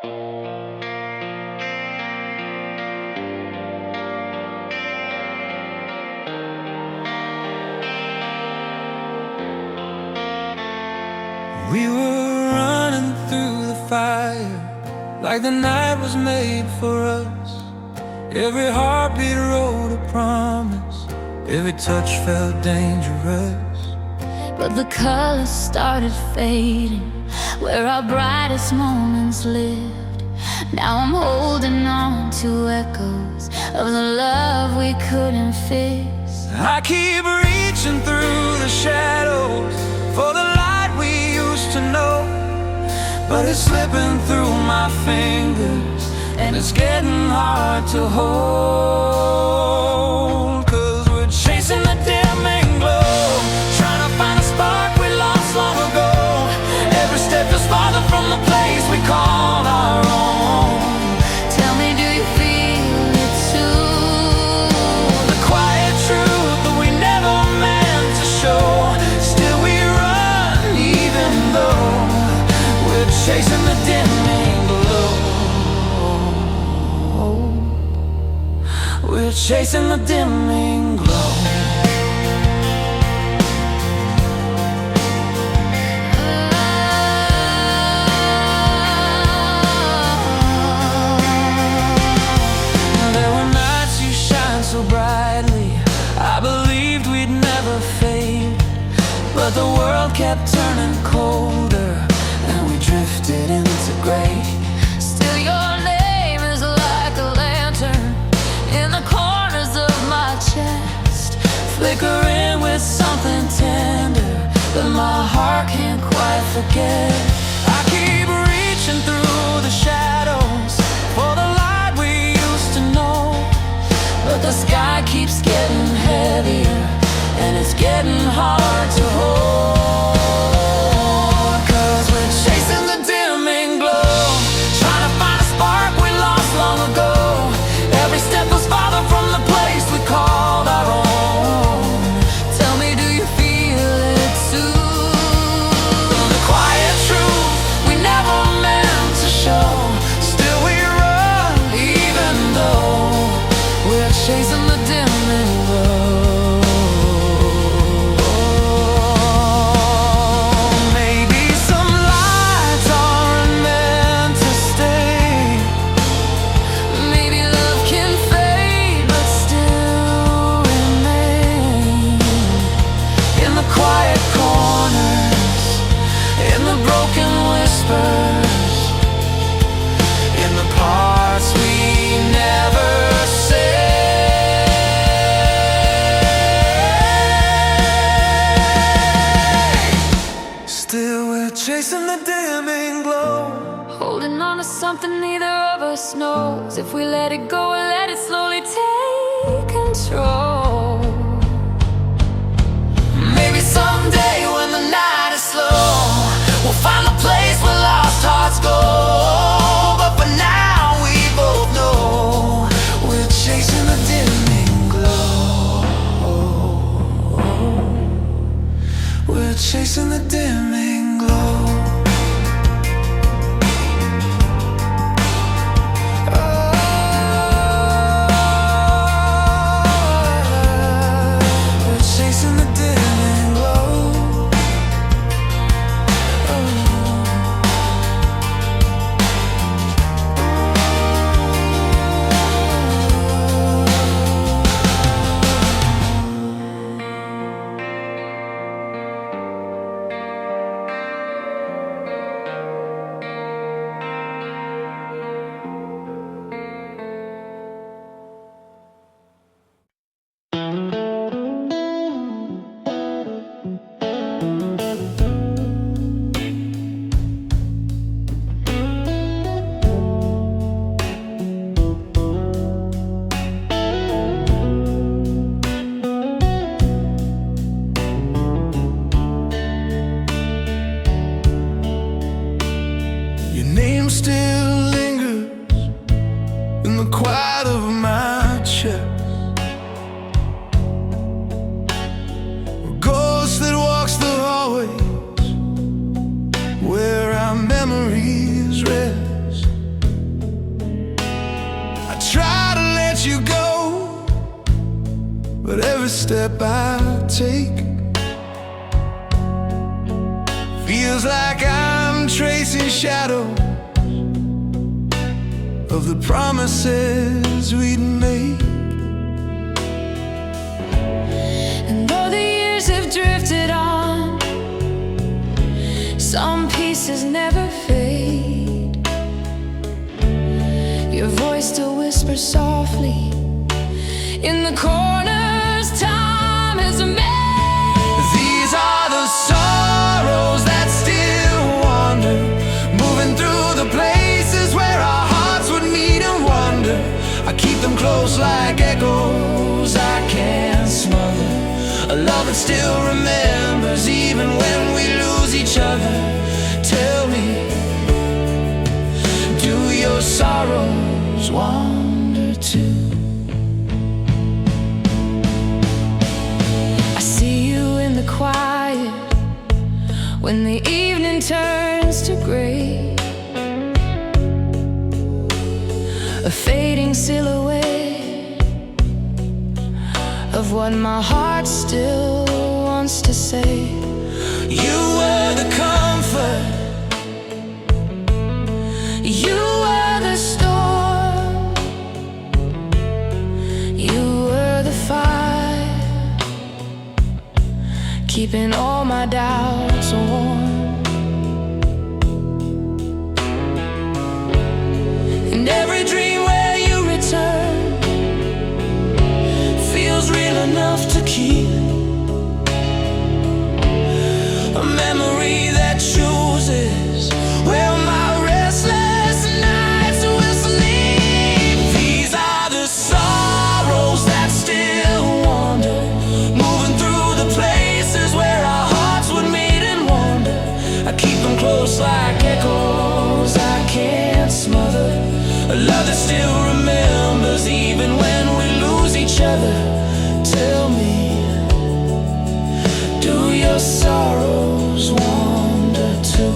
We were running through the fire like the night was made for us. Every heartbeat wrote a promise, every touch felt dangerous. But the colors started fading where our brightest moments lived. Now I'm holding on to echoes of the love we couldn't fix. I keep reaching through the shadows for the light we used to know, but it's slipping through my fingers and it's getting hard to hold. 'Cause we're chasing the dimming glow, trying to find a spark we lost long ago. Every step is farther from the place we called our own. Tell me, do you feel it too? The quiet truth that we never meant to show. Still we run even though we're chasing the dimming glow. We're chasing the dimming glow. There were nights you shine so brightly, I believed we'd never fade. But the world kept turning colder and we drifted into gray. Still your name is like a lantern in the corners of my chest, Flickering with something tender that my heart can't quite forget. I keep reaching through the shadows for the light we used to know, but the sky keeps getting heavier and it's getting hard to hold. 'Cause we're chasing the dimming glow, trying to find a spark we lost long ago. Every step was farther from the place we called our own. tell me, do you feel it too? The quiet truth we never meant to show. Still we run even though we're chasing the dimming glow. Maybe some lights aren't meant to stay. Maybe love can fade but still Remain in the quiet corners, in the broken whispers, in the parts we never say. Still we're chasing the dimming glow. holding on to something neither of us knows. If we let it go, we'll let it slowly take control. Maybe someday when the night is slow, we'll find the place where lost hearts go. But for now we both know we're chasing the dimming glow. We're chasing the dimming glow. We're chasing the dimming glow. Your name still lingers in the quiet of my chest. A ghost that walks the hallways where our memories rest. but every step I take feels like I'm tracing shadows of the promises we'd made. And though the years have drifted on, some pieces never fade. Your voice still whispers softly in the corners time has made. These are the sorrows that still wander, moving through the places where our hearts would meet and wander. I keep them close like echoes I can't smother, a love that still remembers even when we lose each other. Tell me, do your sorrows wander too? I see you in the quiet when the evening turns to gray, a fading silhouette of what my heart still wants to say. You were the comfort, You were the storm, you were the fire, keeping all my doubts warm. and every dream where you return feels real enough to keep. A memory that chooses where my restless nights will sleep. These are the sorrows that still wander, moving through the places where our hearts would meet and wander. I keep them close like echoes I can't smother, a love that still remembers even when we lose each other. Tell me, do your sorrows wander too?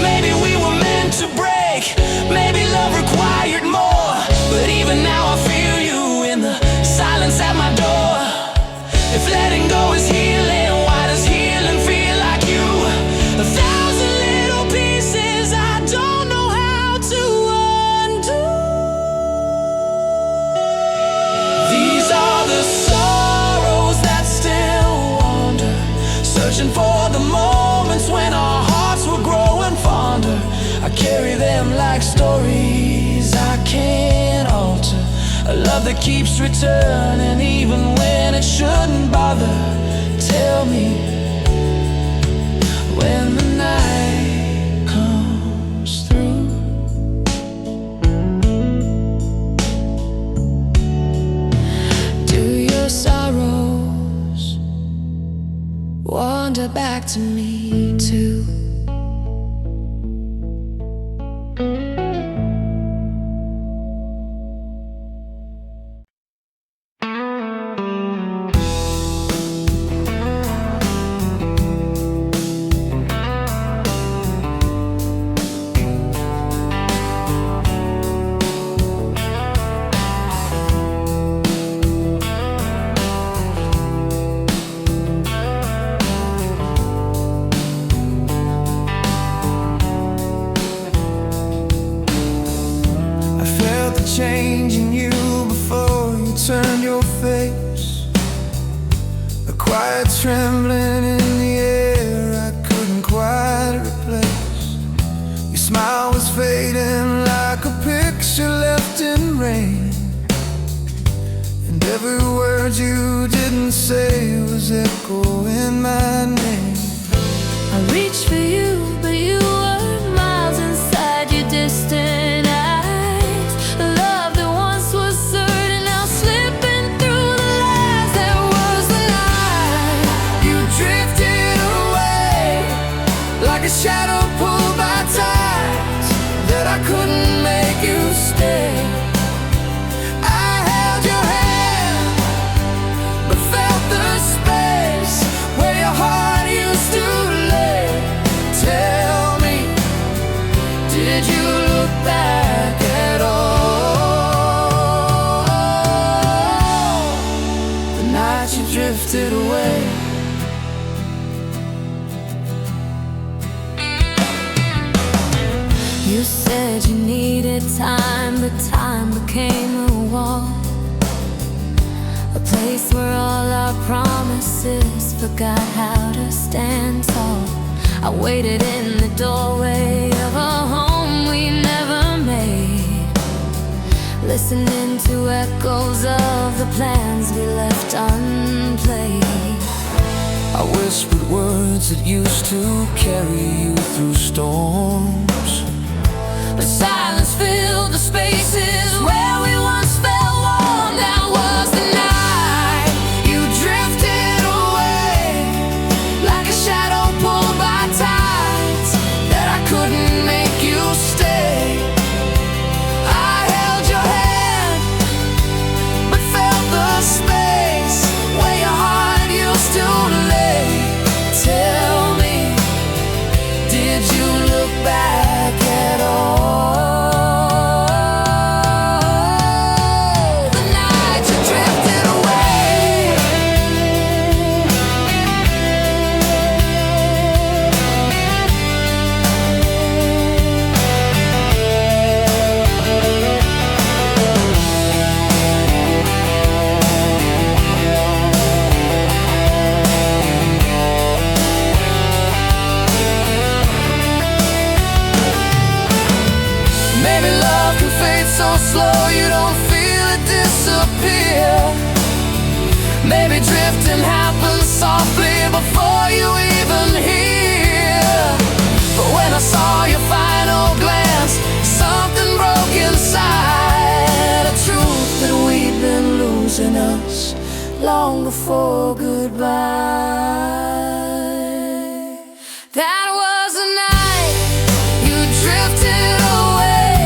Maybe we were meant to break, maybe love required more, but even now I feel you in the silence at my door. If letting go is healing, why does healing feel like you? 1,000 little pieces I don't know how to undo. These are the sorrows that still wander, searching for the moments when our hearts will grow and fonder. I carry them like stories I can't alter, a love that keeps returning even when it shouldn't bother. Tell me, when the night comes through, Do your sorrows wander back to me too? change in you before you turned your face. A quiet trembling in the air I couldn't quite replace. Your smile was fading like a picture left in rain, and every word you didn't say was echoing my name. I reached for you, but you were miles inside your distant eyes. A love that once was certain, now slipping through the lies. That was the lie. You drifted away like a shadow pulled by tides that I couldn't make you stay. I held your hand, but felt the space where your heart used to lay. Tell me, did you look back at all? You said you needed time, but time became a wall, a place where all our promises forgot how to stand tall. I waited in the doorway of a home we never made, listening to echoes of the plans we left unplayed. I whispered words that used to carry you through storms, but silence filled the spaces where we once felt warm. That was the night you drifted away, like a shadow pulled by tides that I couldn't make you stay. I held your hand, but felt the space where your heart used to lay. Tell me, did you look back at all? maybe love can fade so slow you don't feel it disappear. Maybe drifting happens softly before you even hear. But when I saw your final glance, something broke inside, a truth that we'd been losing us long before goodbye. That was the night you drifted away,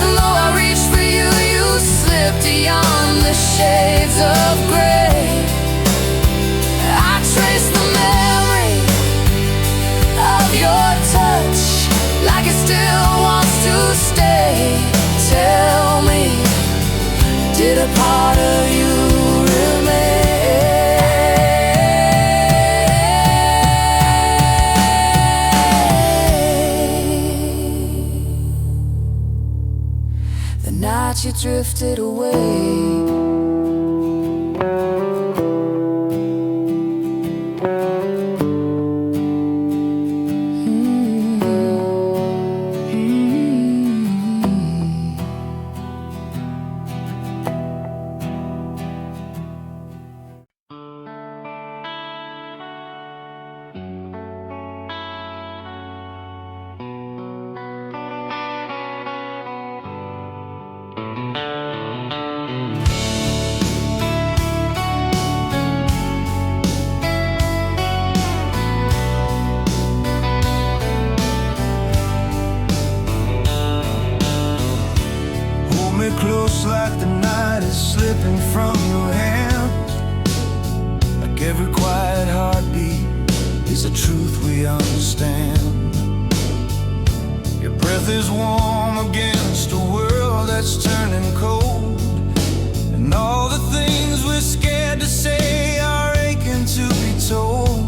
and though I reached for you, you slipped beyond the shades of gray. I traced the memory of your touch, like it still wants to stay. Tell me, did a part of you remain? The night you drifted away. Close like the night is slipping from your hand, like every quiet heartbeat is a truth we understand. Your breath is warm against a world that's turning cold, and all the things we're scared to say are aching to be told.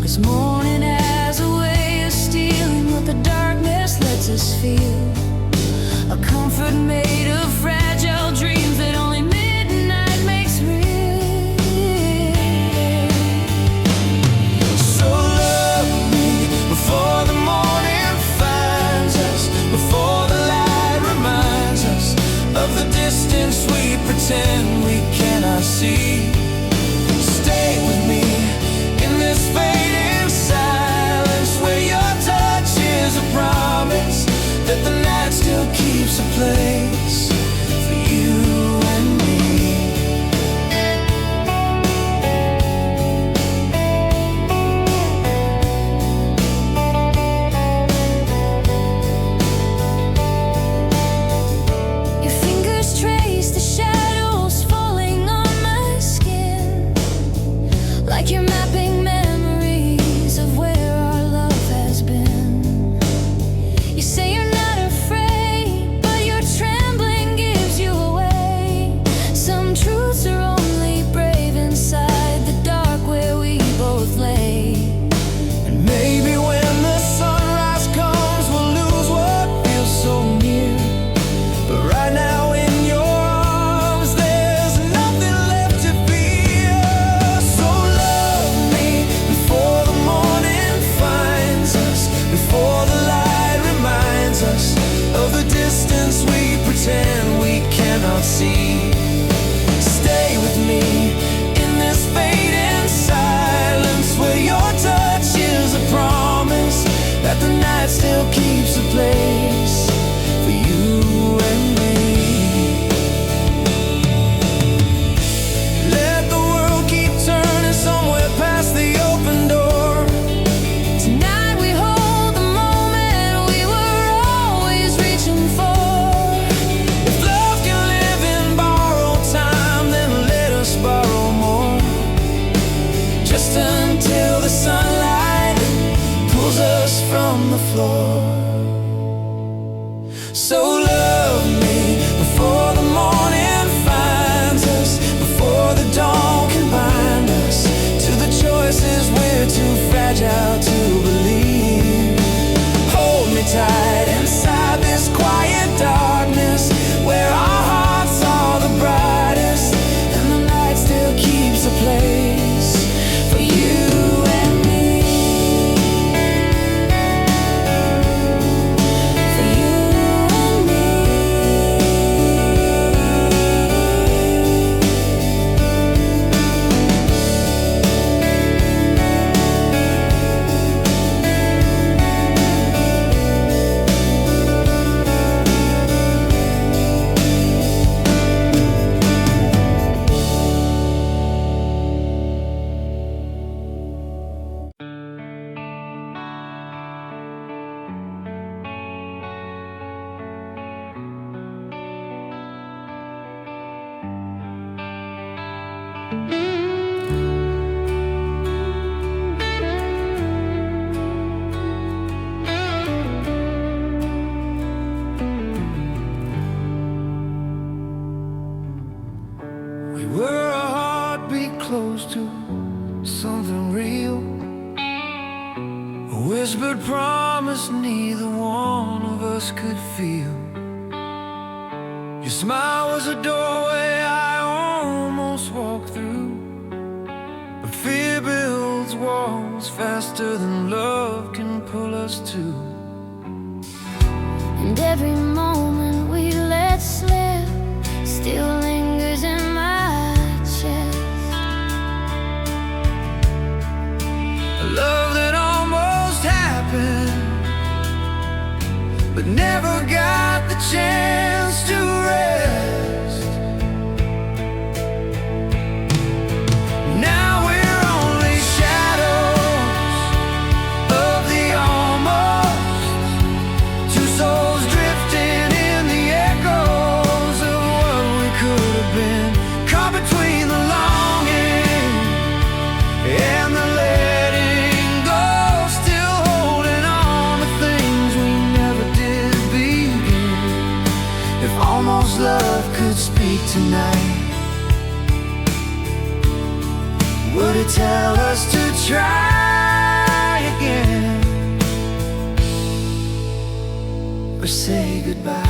'Cause morning has a way of stealing what the darkness lets us feel, a comfort made of fragile dreams that only midnight makes real. So love me before the morning finds us, before the light reminds us of the distance we pretend we cannot see. Stay with me in this fading silence, where your touch is a promise that the night still keeps a place. just until the sunlight pulls us from the floor. So love me before the morning finds us, before the dawn can bind us to the choices we're too fragile to believe. Hold me tight inside this quiet darkness where our hearts are the brightest and the night still keeps a place for you and me. For you and me. We were a heartbeat close to something real, a whispered promise neither one of us could feel. Your smile was a doorway I almost walked through, but fear builds walls faster than love can pull us to. And every moment we let slip still lingers in my chest. A love that almost happened, but never got the chance to rest. Now we're only shadows of the almost, two souls drifting in the echoes of what we could have been, caught between the longing and the letting go, still holding on to things we never did begin. If almost love could speak tonight, would it tell us to try again or say goodbye?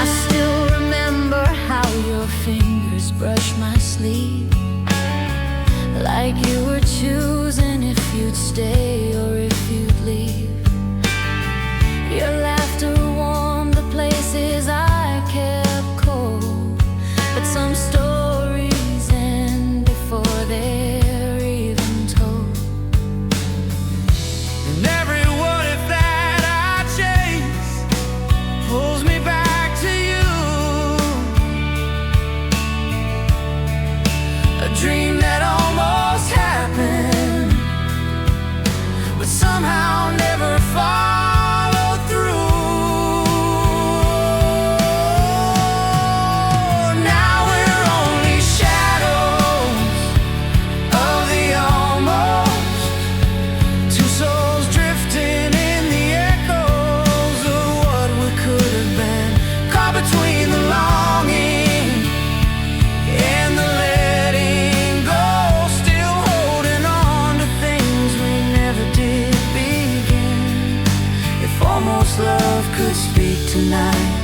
I still remember how your fingers brushed my sleeve, like you were choosing if you'd stay or if you'd leave. Your laughter warmed the places I kept cold, but some stories end before they're even told. And every what if that I chase pulls me back to you, a dream that almost happened, but somehow never followed through. Now we're only shadows of the almost, two souls drifting in the echoes of what we could have been, caught between the longing and the letting go, still holding on to things we never did begin. If almost love could speak tonight,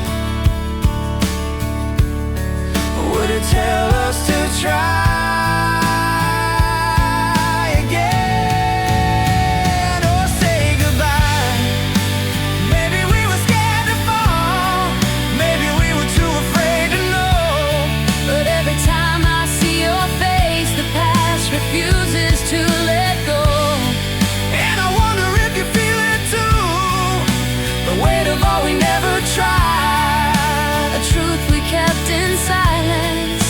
would it tell us to try again or say goodbye? Maybe we were scared to fall, maybe we were too afraid to know. But every time I see your face, the past refuses to let go. And I wonder if you feel it too, the weight of all we never tried, A truth we kept in silence,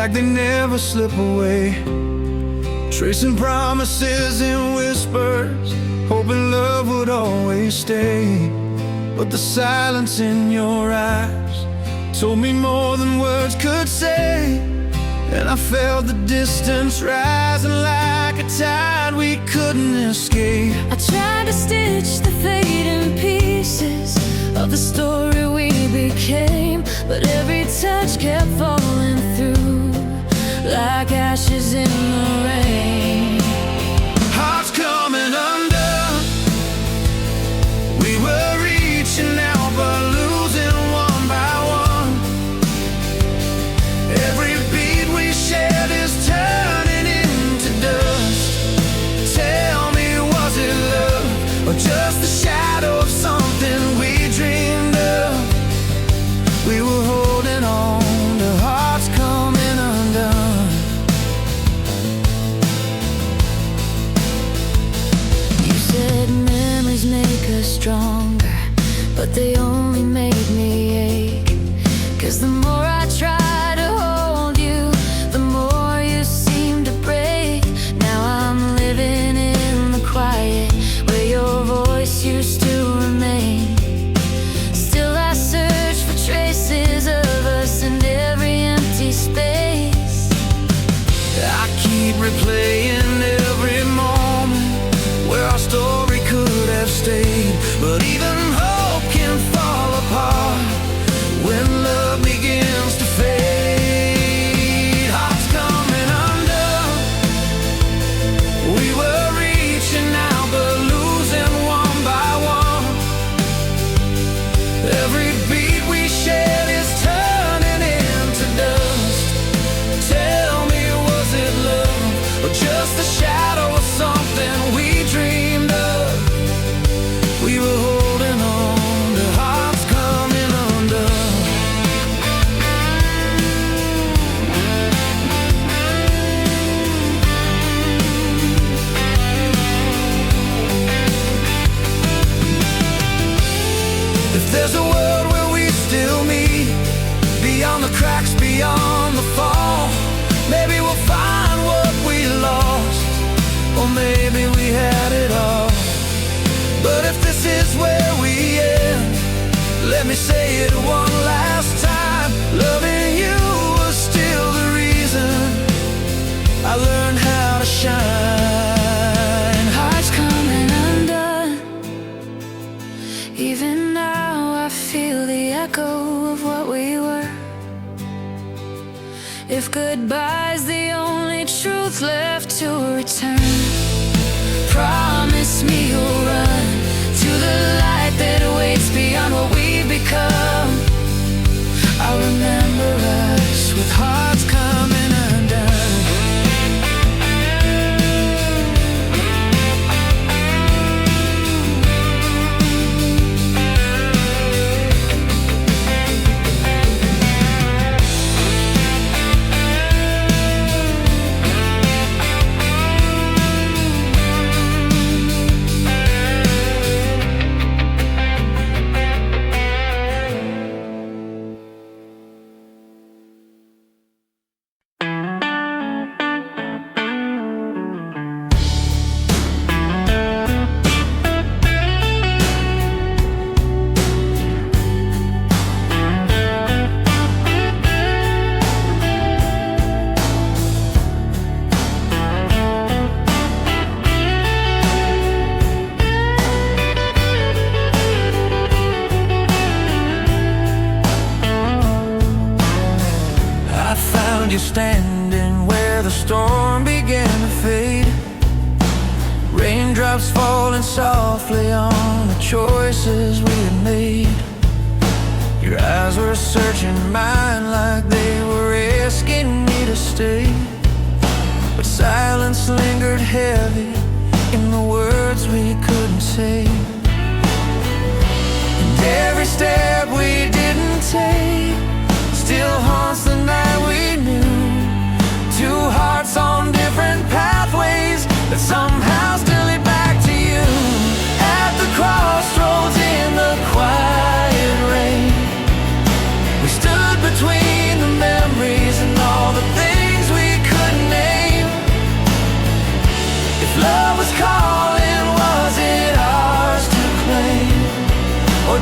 like they never slip away. Tracing promises in whispers, hoping love would always stay. But the silence in your eyes told me more than words could say. And I felt the distance rising like a tide we couldn't escape. I tried to stitch the fading pieces of the story we became, but every touch kept falling through like ashes in the rain. Hearts coming undone, we were reaching out but losing one by one. Every beat we shared is turning into dust. Tell me, was it love or just the shadow of something we dreamed of? We were holding on to hearts coming undone. You said memories make us stronger, but they only made me ache. 'Cause the more I try to hold you, the more you seem to break. Now I'm living in the quiet where your voice used to remain. Still I search for traces of us in every empty space. I keep replaying every moment where our story could have stayed. But even hope can fall apart when love begins to fade. Hearts coming undone, we were reaching out but losing one by one. Every beat we shared is turning into dust. Tell me, was it love or just the shadow of something we dreamed of? We were holding on to hearts coming undone. If there's a world where we still meet, beyond the cracks, beyond the fall, maybe we'll find what we lost, or maybe we had it all. But if this is where we end, let me say it one last time. Loving you was still the reason I learned how to shine. Hearts coming undone. Even now I feel the echo of what we were. If goodbye's the only truth left to return, promise me you'll run to the light that awaits beyond what we've become. I remember us with hearts coming undone. You standing where the storm began to fade, raindrops falling softly on the choices we had made. Your eyes were searching mine like they were asking me to stay, but silence lingered heavy in the words we couldn't say. And every step we didn't take still haunts the night we knew. Two hearts on different pathways that somehow still lead back to you. At the crossroads in the quiet rain, we stood between the memories and all the things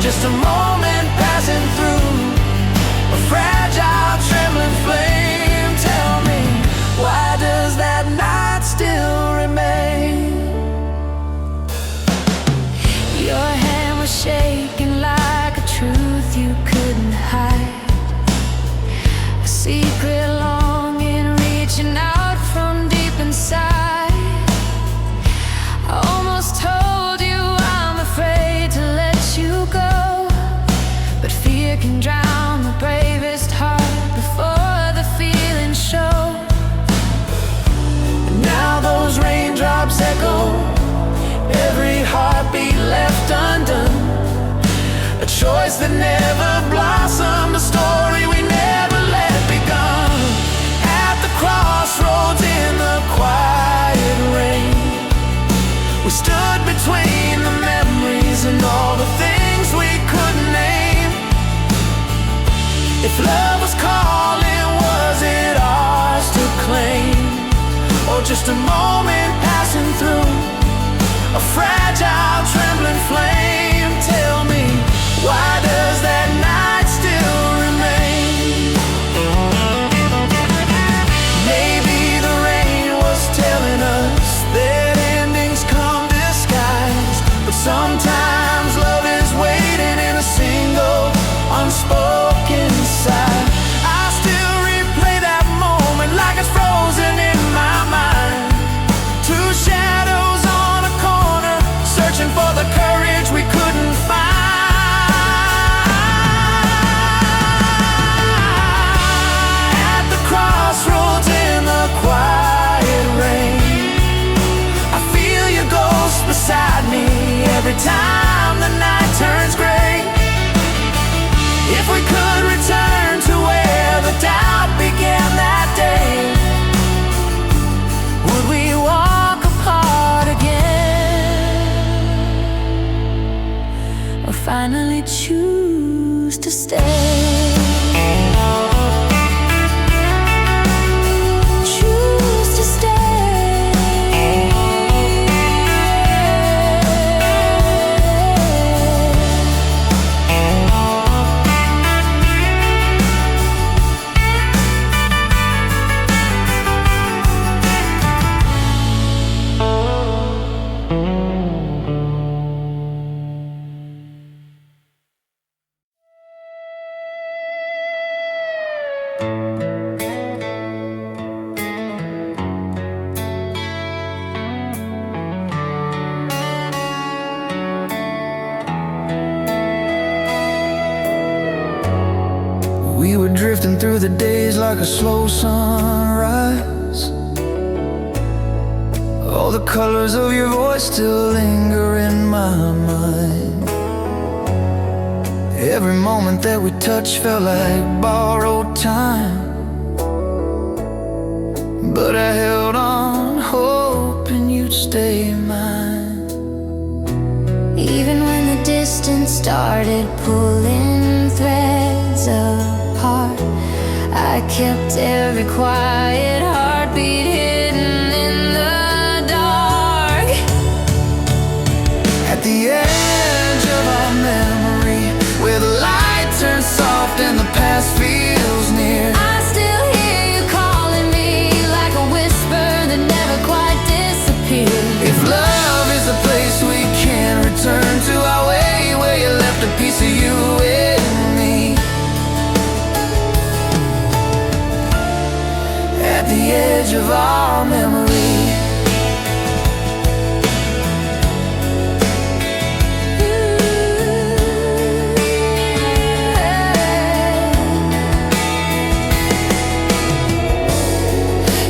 just a moment passing through, a fragile, trembling flame. Tell me, why does that night still remain? Your hand was shaking like a truth you couldn't hide, a secret longing reaching out from deep inside. I almost told you I'm afraid to let you go, but fear can drown the bravest heart before the feelings show. And now those raindrops echo, every heartbeat left undone, a choice that never blossomed, a story we never let begun. At the crossroads in the quiet rain, we stood between the memories and all the things we couldn't name. If love was calling, was it ours to claim? Or just a moment passing through, a fragile, trembling flame? Tell me, why does that night still remain? Maybe the rain was telling us that endings come disguised, but sometimes love is waiting in a single unspoken sigh. I still replay that moment like it's frozen in my mind. Two shadows on a corner, searching for the courage we couldn't find. At the crossroads in the quiet rain, I feel your ghost beside me every time the night turns gray. If we could return to where the doubt began that day, would we walk apart again, Or finally choose to stay? Choose to stay. We were drifting through the days like a slow sunrise. All the colors of your voice still linger in my mind. Every moment that we touched felt like borrowed time, but I held on, hoping you'd stay mine. Even when the distance started pulling threads apart, I kept every quiet heartbeat hidden in the dark. At the edge of our memory, where the light turns soft and the past feels near, I still hear you calling me like a whisper that never quite disappeared. if love is a place we can return to, our way where you left a piece of you with me. At the edge of our memory,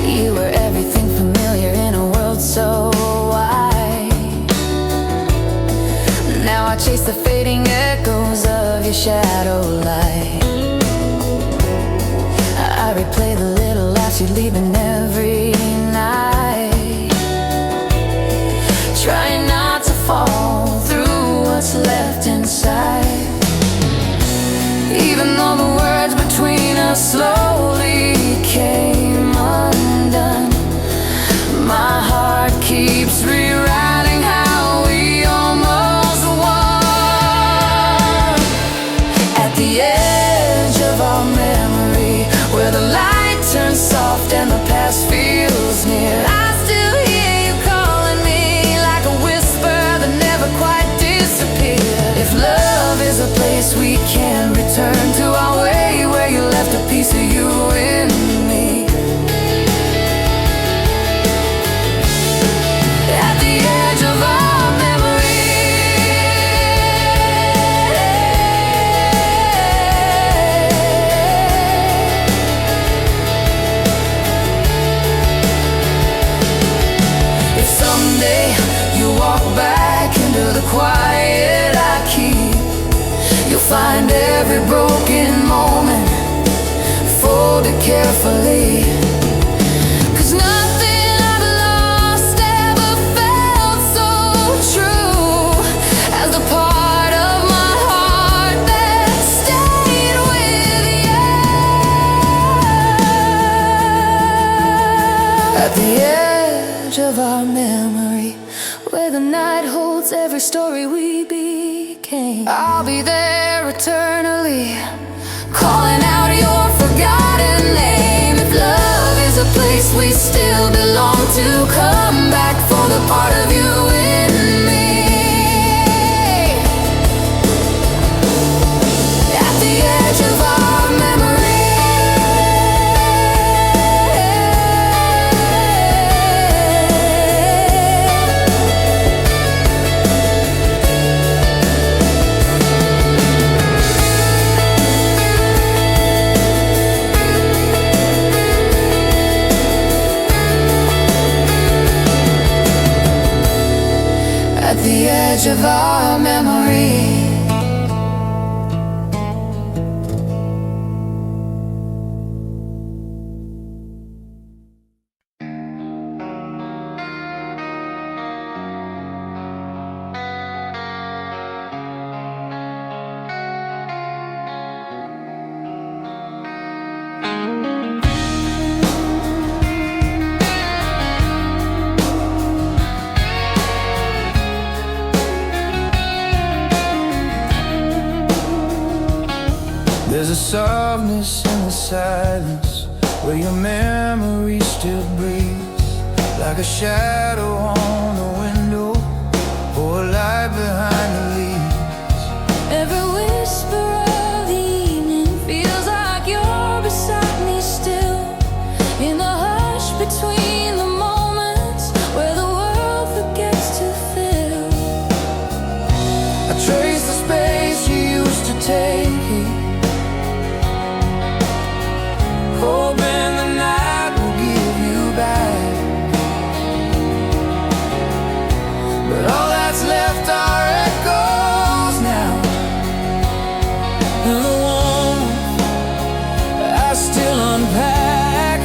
you were everything familiar in a world so wide. Now I chase the fading echoes of your shadow light. I replay the little laughs you're leaving every night, trying not to fall through what's left inside. Even though the words between us slowly came undone, my heart keeps keeps rewriting how we almost won. find every broken moment, fold it carefully. 'Cause nothing I've lost ever felt so true as the part of my heart that stayed with you. At the edge of our memory, where the night holds every story we became, I'll be there eternally, calling out your forgotten name. If love is a place we still belong to, come back for the part of you in me. At the edge of our memory, at the edge of our memory. There's a softness in the silence where your memory still breathes, like a shadow on a window or a light behind the leaves. Every whisper of the evening feels like you're beside me still, in the hush between the moments where the world forgets to fill. I trace the space you used to take, hoping the night will give you back. But all that's left are echoes now, and the warmth I still unpack.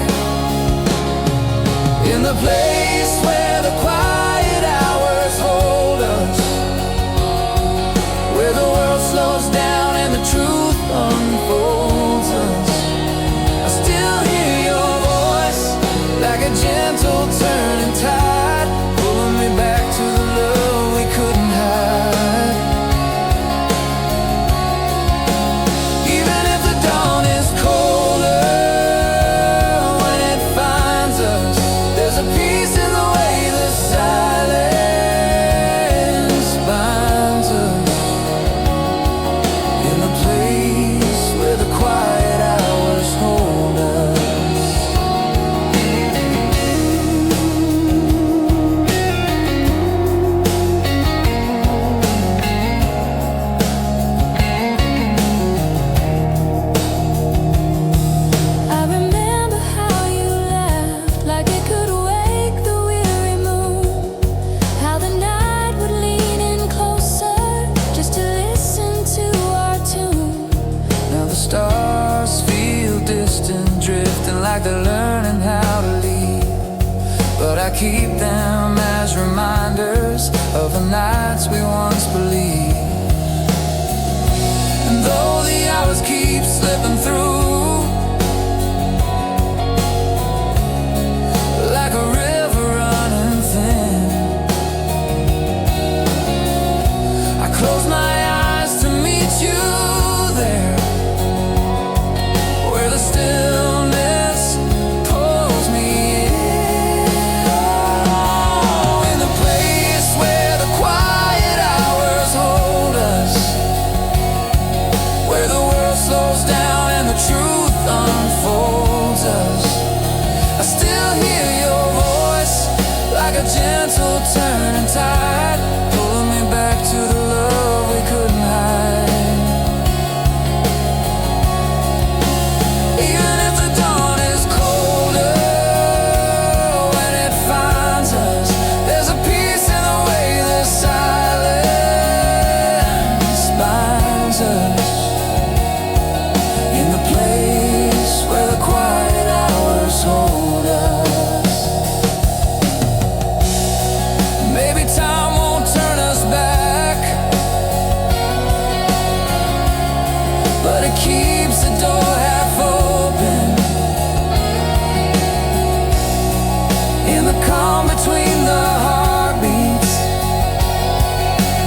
In the place where the quiet hours hold us, where the world slows down and the truth unfolds us, like a gentle turning tide, pulling me back to the love we couldn't hide. Even if the dawn is colder when it finds us, there's a peace in the way the silence binds us. In the place where the quiet hours hold us. Stars feel distant, drifting like they're learning how to leave, but I keep them as reminders of the nights we once believed. And though the hours keep slipping through, like a river running thin, I close my eyes to meet you there, where the stillness pulls me in. Oh, in the place where the quiet hours hold keeps the door half open. In the calm between the heartbeats,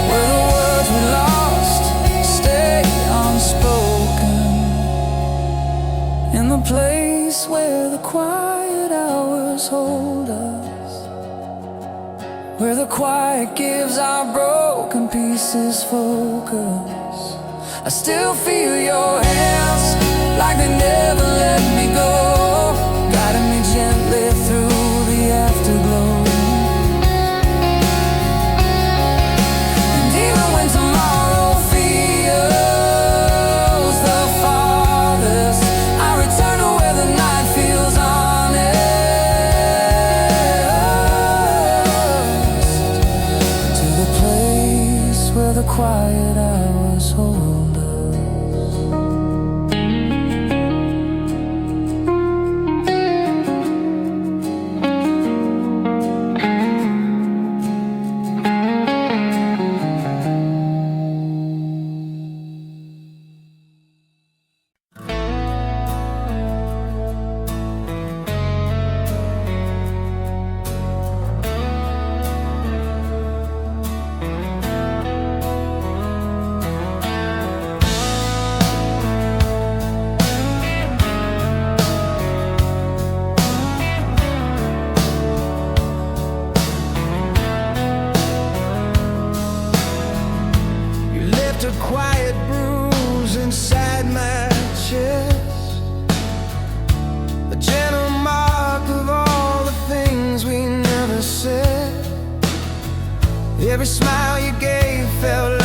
where the words we lost stay unspoken. In the place where the quiet hours hold us, where the quiet gives our broken pieces focus. I still feel your hands like they never let me go, guiding me gently through the afterglow. And even when tomorrow feels the farthest, I return to where the night feels honest, to the place where the quiet hours hold. A quiet bruise inside my chest, a gentle mark of all the things we never said. Every smile you gave felt